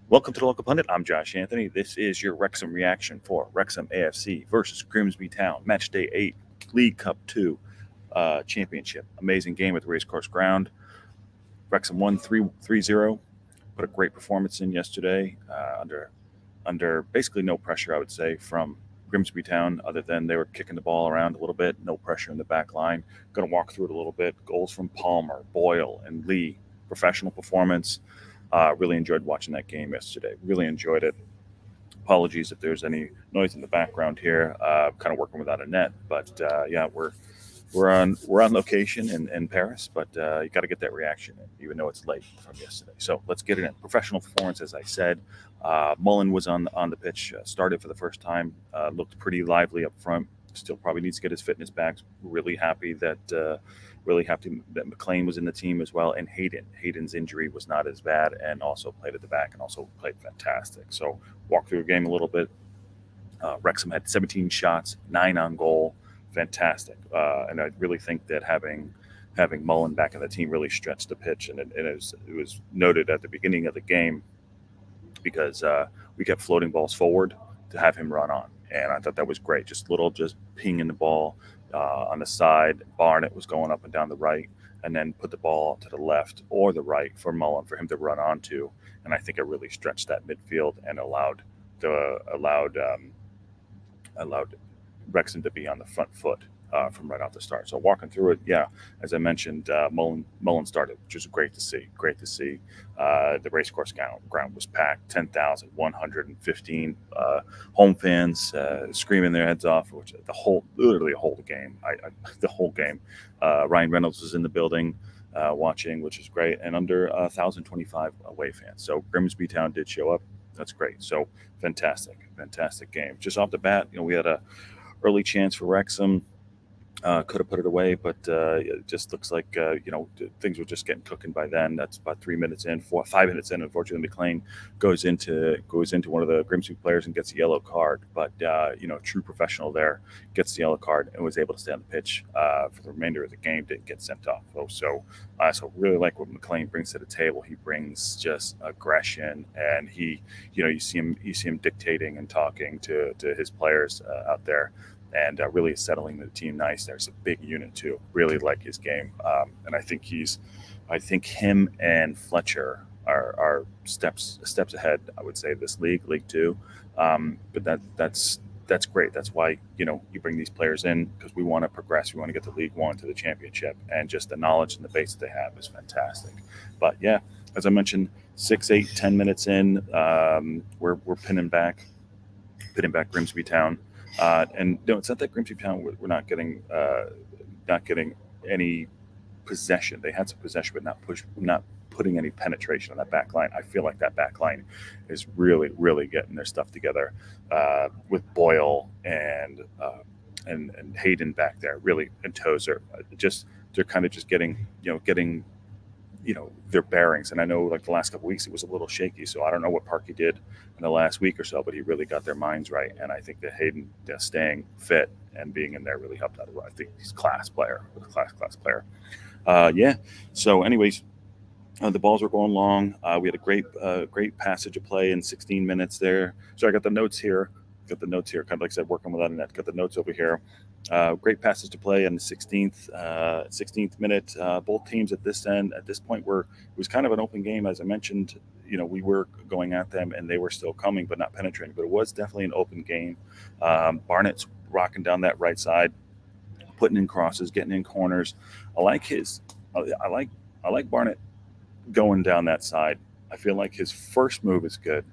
Welcome to the Local Pundit. I'm Josh Anthony. This is your Wrexham reaction for Wrexham AFC versus Grimsby Town, Match Day 8, League Cup 2 Championship. Amazing game at the Racecourse Ground. Wrexham won 3-0. Put a great performance in yesterday under basically no pressure, I would say, from Grimsby Town, other than they were kicking the ball around a little bit. No pressure in the back line. Going to walk through it a little bit. Goals from Palmer, Boyle, and Lee. Professional performance. Really enjoyed watching that game yesterday. Really enjoyed it. Apologies if there's any noise in the background here. Kind of working without a net, but yeah, we're on location in Paris, but you got to get that reaction in, even though it's late from yesterday. So let's get it in. Professional performance, as I said. Mullen was on the pitch, started for the first time, looked pretty lively up front. Still probably needs to get his fitness back. Really happy that McLean was in the team as well, and Hayden's injury was not as bad, and also played at the back and also played fantastic. So walk through the game a little bit. Wrexham had 17 shots, 9 on goal. Fantastic. And I really think that having Mullen back in the team really stretched the pitch. And it was noted at the beginning of the game because we kept floating balls forward to have him run on. And I thought that was great. Just pinging the ball on the side. Barnett was going up and down the right, and then put the ball to the left or the right for Mullen for him to run onto. And I think it really stretched that midfield and allowed Wrexham to be on the front foot from right off the start. So walking through it, yeah, as I mentioned, Mullen started, which was great to see. Great to see. The racecourse ground was packed, 10,115 home fans screaming their heads off, which literally the whole game. The whole game. Ryan Reynolds was in the building. Watching, which is great, and under 1,025 away fans. So Grimsby Town did show up. That's great. So fantastic game. Just off the bat, we had a early chance for Wrexham. Could have put it away, but it just looks like things were just getting cooking by then. That's about 5 minutes in. Unfortunately, McLean goes into one of the Grimsby players and gets a yellow card. But true professional there, gets the yellow card and was able to stay on the pitch for the remainder of the game. Didn't get sent off. So really like what McLean brings to the table. He brings just aggression, and you see him dictating and talking to his players out there, and really settling the team nice. There's a big unit too. Really like his game, and I think him and Fletcher are steps ahead. I would say this League Two, but that's great. That's why you bring these players in, because we want to progress. We want to get the League One to the Championship, and just the knowledge and the base that they have is fantastic. But yeah, as I mentioned, 6, 8, 10 minutes in, we're pinning back Grimsby Town. And no, it's not that Grimsby Town we're not getting any possession. They had some possession, but not putting any penetration on that back line. I feel like that back line is really, really getting their stuff together with Boyle and Hayden back there, really, and Tozer. They're kind of just getting their bearings. And I know, like, the last couple of weeks it was a little shaky, so I don't know what Parky did in the last week or so, but he really got their minds right. And I think that Hayden staying fit and being in there really helped out. I think he's a class player. Yeah. So anyways, the balls were going long. We had a great passage of play in 16 minutes there. So I got the notes here. Kind of like I said, working without a net. Got the notes over here. Great passage to play in the 16th minute. Both teams at this point it was kind of an open game. As I mentioned, we were going at them and they were still coming, but not penetrating. But it was definitely an open game. Barnett's rocking down that right side, putting in crosses, getting in corners. I like Barnett going down that side. I feel like his first move is good,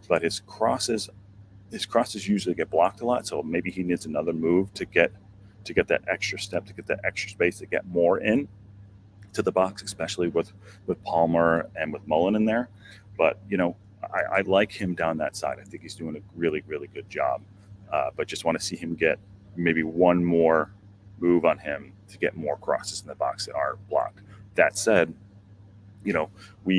but his crosses usually get blocked a lot. So maybe he needs another move to get that extra step, to get that extra space, to get more in to the box, especially with Palmer and with Mullen in there. But I like him down that side. I think he's doing a really, really good job. But just want to see him get maybe one more move on him to get more crosses in the box that aren't blocked. That said, we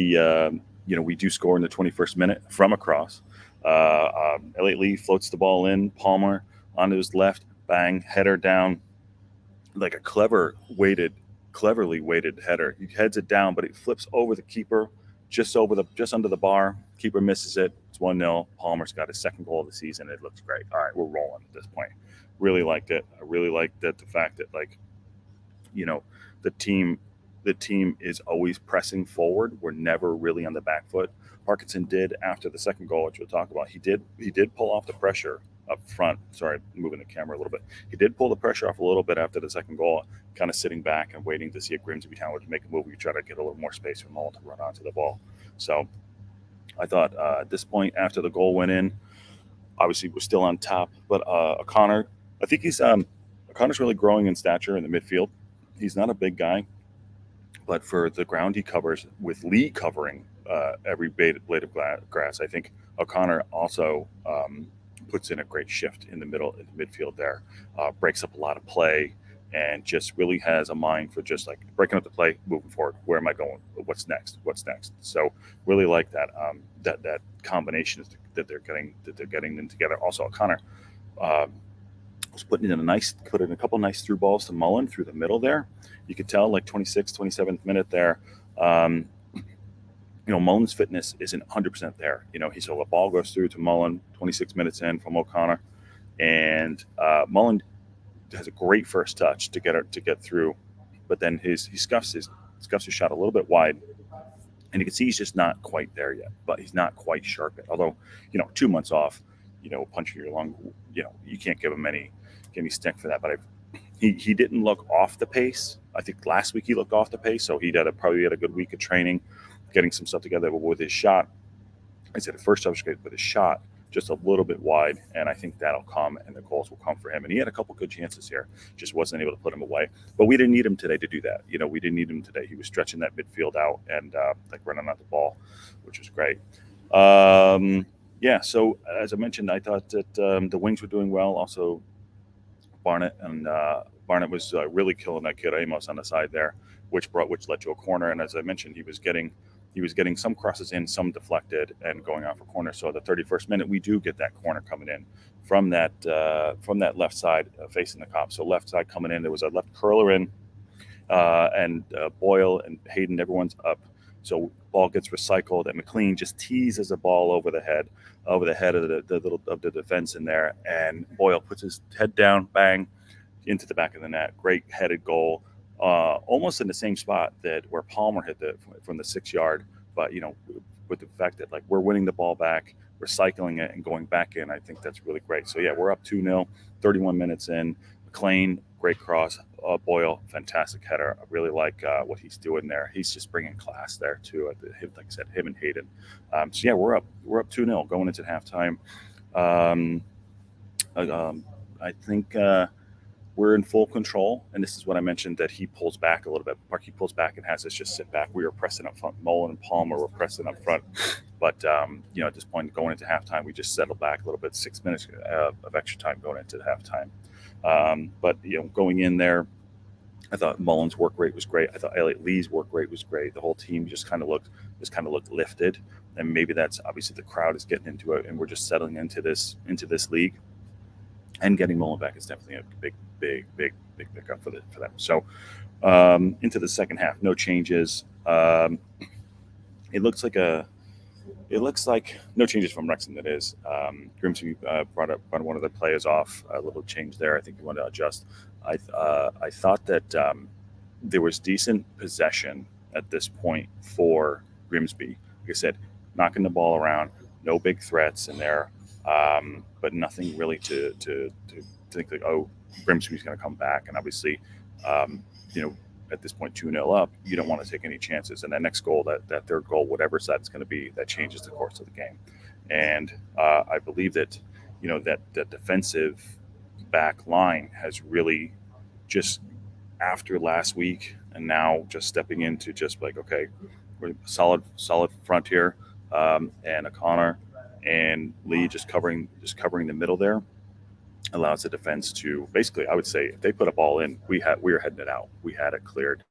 do score in the 21st minute from a cross. Elliot Lee floats the ball in. Palmer onto his left, bang, header down, like a cleverly weighted header. He heads it down, but it flips over the keeper, just under the bar. Keeper misses it. It's 1-0. Palmer's got his second goal of the season. It looks great. All right, we're rolling at this point. Really liked it. I really liked that the fact that, like, you know, the team is always pressing forward. We're never really on the back foot. Parkinson did, after the second goal, which we'll talk about, he did pull off the pressure up front. Sorry, moving the camera a little bit. He did pull the pressure off a little bit after the second goal, kind of sitting back and waiting to see if Grimsby Town would make a move. We try to get a little more space for Mullen to run onto the ball. So I thought at this point, after the goal went in, obviously we're still on top, but O'Connor, I think O'Connor's really growing in stature in the midfield. He's not a big guy, but for the ground he covers, with Lee covering every blade of grass, I think O'Connor also puts in a great shift in the midfield there, breaks up a lot of play, and just really has a mind for just like breaking up the play, moving forward. Where am I going? What's next? So really like that that combination that they're getting them together. Also, O'Connor was putting in a couple of nice through balls to Mullen through the middle there. You could tell, like 26th, 27th minute there. Mullen's fitness isn't 100% there. So the ball goes through to Mullen 26 minutes in from O'Connor, and Mullen has a great first touch to get through, but then he scuffs his shot a little bit wide, and you can see he's just not quite there yet. But he's not quite sharp yet. Although 2 months off, punching your lung, you can't give him any stick for that. But he didn't look off the pace. I think last week he looked off the pace, so he probably had a good week of training, getting some stuff together. But with his shot, I said the first touch was great, but his shot just a little bit wide, and I think that'll come, and the goals will come for him. And he had a couple good chances here, just wasn't able to put him away. But we didn't need him today to do that. We didn't need him today. He was stretching that midfield out and running out the ball, which was great. So as I mentioned, I thought that the wings were doing well. Also, Barnett was really killing that kid Amos on the side there, which led to a corner. And as I mentioned, he was getting some crosses in, some deflected, and going out for corner. So at the 31st minute, we do get that corner coming in from that left side facing the Cop. So left side coming in, there was a left curler in, and Boyle and Hayden, everyone's up. So ball gets recycled, and McLean just teases a ball over the head of the defense in there, and Boyle puts his head down, bang, into the back of the net. Great headed goal. Almost in the same spot where Palmer hit from the 6 yard, but with the fact that we're winning the ball back, recycling it, and going back in, I think that's really great. So yeah, we're up 2-0, 31 minutes in. McLean, great cross. Boyle, fantastic header. I really like what he's doing there. He's just bringing class there too. Like I said, him and Hayden. So yeah, we're up 2-0 going into halftime. I think. We're in full control, and this is what I mentioned, that he pulls back a little bit. He pulls back and has us just sit back. We were pressing up front. Mullen and Palmer were pressing up front, but at this point, going into halftime, we just settled back a little bit. 6 minutes of extra time going into halftime, but going in there, I thought Mullen's work rate was great. I thought Elliot Lee's work rate was great. The whole team just kind of looked lifted, and maybe that's obviously the crowd is getting into it, and we're just settling into this league. And getting Mullen back is definitely a big pickup for them. So into the second half, no changes. It looks like no changes from Wrexham. That is, Grimsby brought one of the players off. A little change there. I think he wanted to adjust. I thought that there was decent possession at this point for Grimsby. Like I said, knocking the ball around, no big threats in there. But nothing really to think like, oh, Grimsby's going to come back. And obviously, at this point, 2-0 up, you don't want to take any chances. And that next goal, that third goal, whatever side it's going to be, that changes the course of the game. And I believe that, that defensive back line has really just, after last week and now just stepping into just like, okay, we're solid front here, and O'Connor and Lee just covering the middle there allows the defense to basically, I would say, if they put a ball in, we were heading it out. We had it cleared.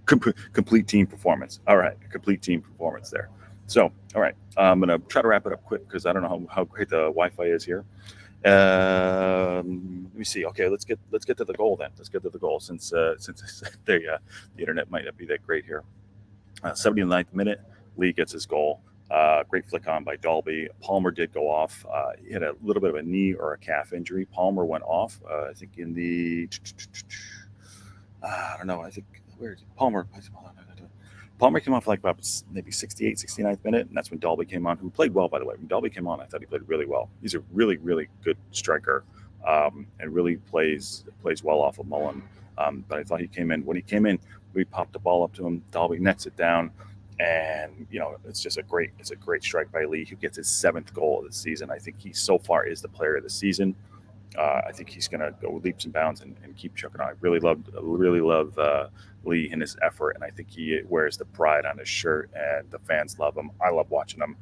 Complete team performance. All right, complete team performance there. So, all right, I'm going to try to wrap it up quick because I don't know how great the Wi-Fi is here. Let me see. Okay, let's get to the goal then. Let's get to the goal since the internet might not be that great here. 79th minute, Lee gets his goal. Great flick on by Dalby. Palmer did go off. He had a little bit of a knee or a calf injury. Palmer went off. I think in the I don't know. I think where is Palmer? Palmer came off like about maybe 68th, 69th minute, and that's when Dalby came on, who played well, by the way. When Dalby came on, I thought he played really well. He's a really, really good striker, and really plays well off of Mullen. But I thought when he came in, we popped the ball up to him. Dalby nets it down, and it's a great strike by Lee, who gets his 7th goal of the season. I think he so far is the player of the season. I think he's going to go leaps and bounds and keep chucking on. I really love Lee and his effort, and I think he wears the pride on his shirt, and the fans love him. I love watching him.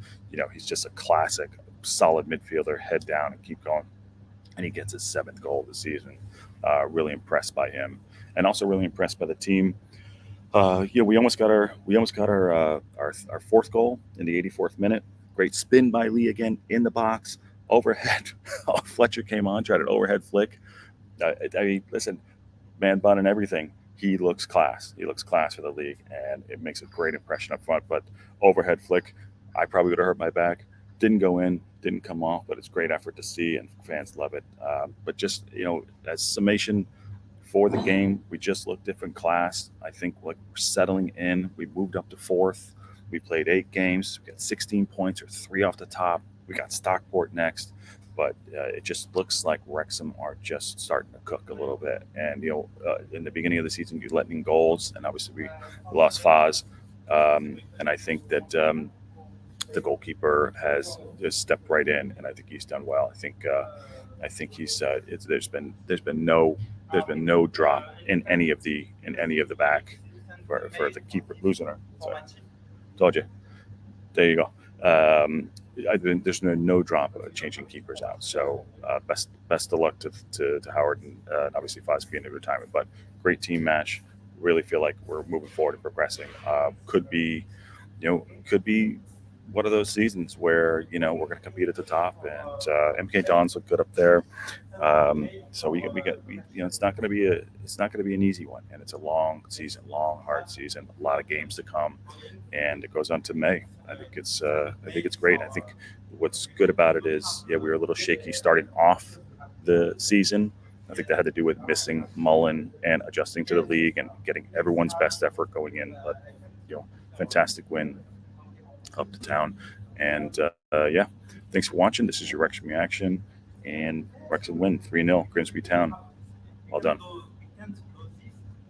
He's just a classic, solid midfielder, head down and keep going. And he gets his 7th goal of the season. Really impressed by him, and also really impressed by the team. We almost got our 4th goal in the 84th minute. Great spin by Lee again in the box. Overhead. Fletcher came on, tried an overhead flick. I mean, listen, man bun and everything. He looks class. He looks class for the league, and it makes a great impression up front. But overhead flick, I probably would have hurt my back. Didn't go in, didn't come off, but it's great effort to see, and fans love it. But just, as summation for the game, we just look different class. I think we're settling in. We moved up to 4th. We played 8 games. We got 16 points, or 3 off the top. We got Stockport next, but it just looks like Wrexham are just starting to cook a little bit. And in the beginning of the season, you let in goals, and obviously we lost Foz, and I think that the goalkeeper has just stepped right in, and I think he's done well. I think he's there's been no drop in any of the back for the keeper losing her. Sorry. Told you. There you go. There's no drop changing keepers out. So best of luck to Howard and obviously Foz being in retirement. But great team match. Really feel like we're moving forward and progressing. Could be one of those seasons where we're going to compete at the top, and MK Dons look good up there. So it's not going to be an easy one, and it's a long season, hard season, a lot of games to come, and it goes on to May. I think it's great. I think what's good about it is, we were a little shaky starting off the season. I think that had to do with missing Mullen and adjusting to the league and getting everyone's best effort going in. But fantastic win up to town, and thanks for watching. This is your Wrexham reaction, and Wrexham win 3-0 Grimsby Town. Well done.